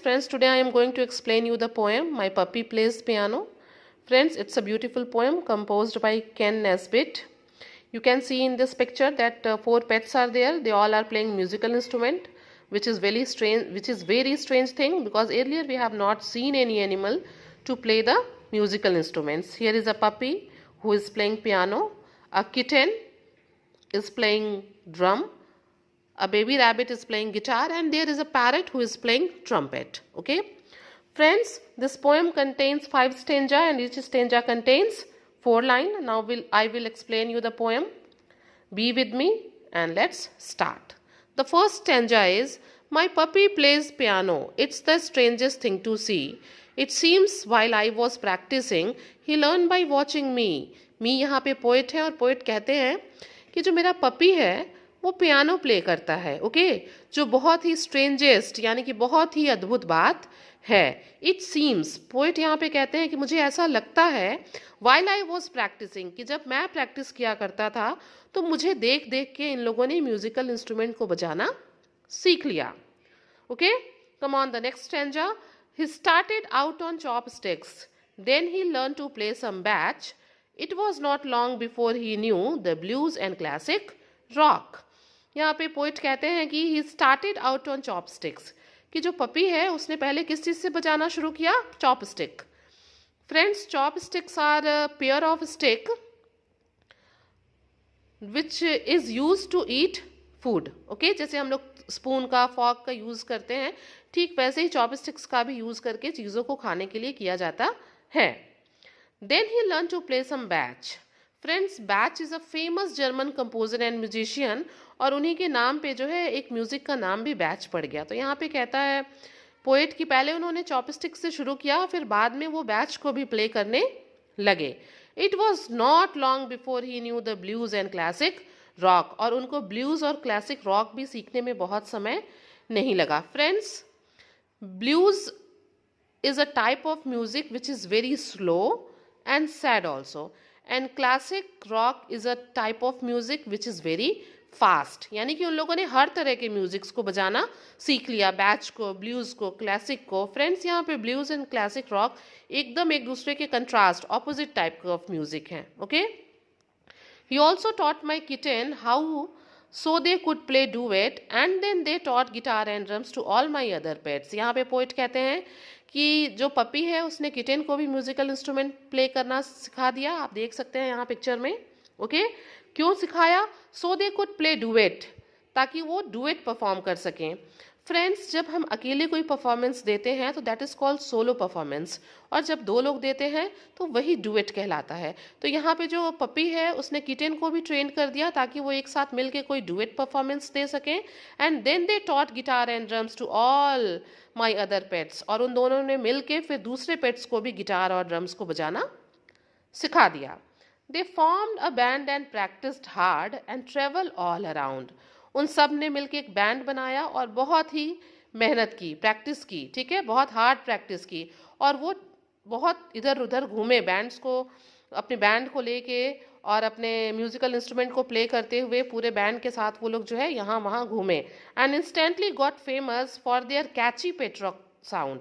Friends, today I am going to explain you the poem My Puppy Plays Piano. Friends, it's a beautiful poem composed by Ken Nesbitt. You can see in this picture that four pets are there. They all are playing musical instrument, which is very strange thing, because earlier we have not seen any animal to play the musical instruments. Here is a puppy who is playing piano. A kitten is playing drum. A baby rabbit is playing guitar, and there is a parrot who is playing trumpet. Okay, friends, this poem contains 5 stanza, and each stanza contains 4 lines. Now I will explain you the poem. Be with me and let's start. The first stanza is, my puppy plays piano. It's the strangest thing to see. It seems while I was practicing, he learned by watching me. मी यहाँ पे poet है, और poet कहते हैं कि जो मेरा puppy है वो पियानो प्ले करता है. ओके, जो बहुत ही स्ट्रेंजेस्ट यानी कि बहुत ही अद्भुत बात है. इट सीम्स, पोएट यहाँ पे कहते हैं कि मुझे ऐसा लगता है, वाइल आई वॉज प्रैक्टिसिंग, कि जब मैं प्रैक्टिस किया करता था तो मुझे देख देख के इन लोगों ने म्यूजिकल इंस्ट्रूमेंट को बजाना सीख लिया. Okay, come on the next stanza. He started out on chopsticks, then he learn to play some Bach. It was not long before he knew the blues and classic rock. यहाँ पे poet कहते हैं कि he started out on chopsticks, कि जो puppy है उसने पहले किस चीज़ से बजाना शुरू किया? Chopstick. Friends, chopsticks are pair of stick which is use to eat food. Okay, जैसे हम लोग स्पून का, फॉर्क का यूज़ करते हैं, ठीक वैसे ही चॉपस्टिक्स का भी यूज़ करके चीज़ों को खाने के लिए किया जाता है. Then he learn to play some Bach. Friends, Bach is a famous German composer and musician, और उन्हीं के नाम पे जो है एक म्यूज़िक का नाम भी बैच पड़ गया. तो यहाँ पे कहता है पोएट कि पहले उन्होंने चॉपस्टिक से शुरू किया, फिर बाद में वो बैच को भी प्ले करने लगे. It was not long before he knew the blues and classic rock, और उनको ब्लूज और क्लासिक रॉक भी सीखने में बहुत समय नहीं लगा. Friends, blues is a type of music which is very slow and sad also, and classic rock is a type of music which is very fast. यानी कि उन लोगों ने हर तरह के म्यूजिक्स को बजाना सीख लिया, बैच को, ब्लूज को, क्लासिक को. फ्रेंड्स, यहाँ पे ब्लूज एंड क्लासिक रॉक एकदम एक दूसरे के contrast, opposite type of music हैं. Okay, he also taught my kitten how so they could play duet, and then they taught guitar and drums to all my other pets. यहाँ पे poet कहते हैं कि जो पपी है उसने kitten को भी म्यूजिकल इंस्ट्रूमेंट प्ले करना सिखा दिया. आप देख सकते हैं यहाँ पिक्चर में. ओके, क्यों सिखाया? सो दे कुड प्ले डुएट, ताकि वो डुएट परफॉर्म कर सकें. फ्रेंड्स, जब हम अकेले कोई परफॉर्मेंस देते हैं तो that is called solo performance, और जब 2 लोग देते हैं तो वही डुएट कहलाता है. तो यहाँ पे जो पपी है उसने किटेन को भी ट्रेन कर दिया ताकि वो एक साथ मिलके कोई डुएट परफॉर्मेंस दे सकें. And then they taught guitar and drums to all my other pets, और उन दोनों ने मिल के फिर दूसरे पेट्स को भी गिटार और ड्रम्स को बजाना सिखा दिया. दे formed a band and practised hard and travel all around. उन सब ने मिलकर एक बैंड बनाया और बहुत ही मेहनत की, प्रैक्टिस की. ठीक है, बहुत हार्ड प्रैक्टिस की, और वो बहुत इधर उधर घूमे, बैंड्स को, अपने बैंड को लेके और अपने म्यूजिकल इंस्ट्रूमेंट को प्ले करते हुए पूरे बैंड के साथ वो लोग जो है यहाँ वहाँ घूमे. And instantly got famous for their catchy pet rock sound.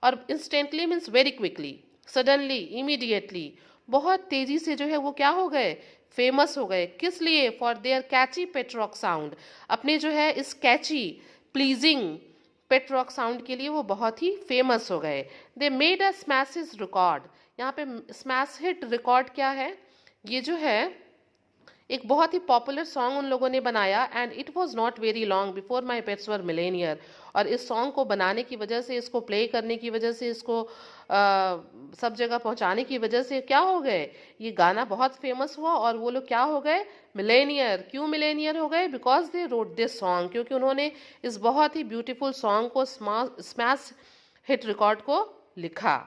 और instantly means very quickly, suddenly, immediately, बहुत तेज़ी से जो है वो क्या हो गए? फेमस हो गए. किस लिए? For their catchy pet rock sound, अपने जो है इस catchy, pleasing pet rock sound के लिए वो बहुत ही फेमस हो गए. They made a smash record. यहाँ पे स्मैश हिट रिकॉर्ड क्या है? ये जो है एक बहुत ही पॉपुलर सॉन्ग उन लोगों ने बनाया. And it was not very long before my pets were Millionaire. और इस सॉन्ग को बनाने की वजह से, इसको प्ले करने की वजह से, इसको सब जगह पहुंचाने की वजह से क्या हो गए? ये गाना बहुत फेमस हुआ, और वो लोग क्या हो गए? मिलेनियर. क्यों मिलेनियर हो गए? Because they wrote this song, क्योंकि उन्होंने इस बहुत ही ब्यूटीफुल सॉन्ग को, स्मैश हिट रिकॉर्ड को लिखा.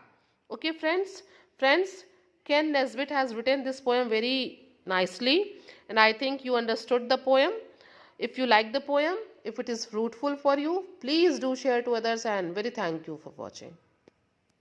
Okay friends, Ken Nesbitt has written this poem very nicely, and I think you understood the poem. If you like the poem, if it is fruitful for you, please do share to others, and very thank you for watching.